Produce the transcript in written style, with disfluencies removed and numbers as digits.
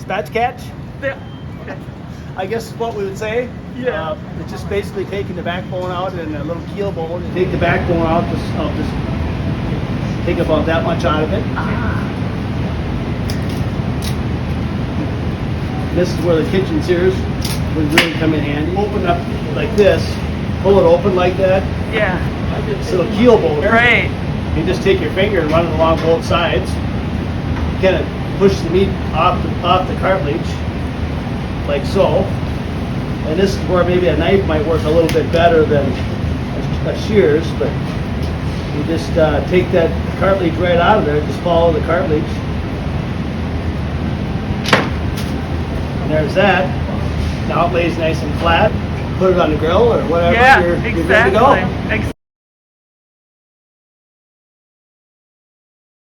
spatchcock. Yeah. I guess is what we would say. Yeah. It's just basically taking the backbone out and a little keel bone. And take the backbone out. I'll just take about that much out of it. This is where the kitchen shears would really come in handy. Open up like this, pull it open like that. Yeah. This little keel bone. Right. You just take your finger and run it along both sides. Kind of push the meat off the cartilage, like so. And this is where maybe a knife might work a little bit better than a shears, but you just take that cartilage right out of there. Just follow the cartilage. And there's that. Now it lays nice and flat. Put it on the grill or whatever. Yeah, you're good to exactly. go.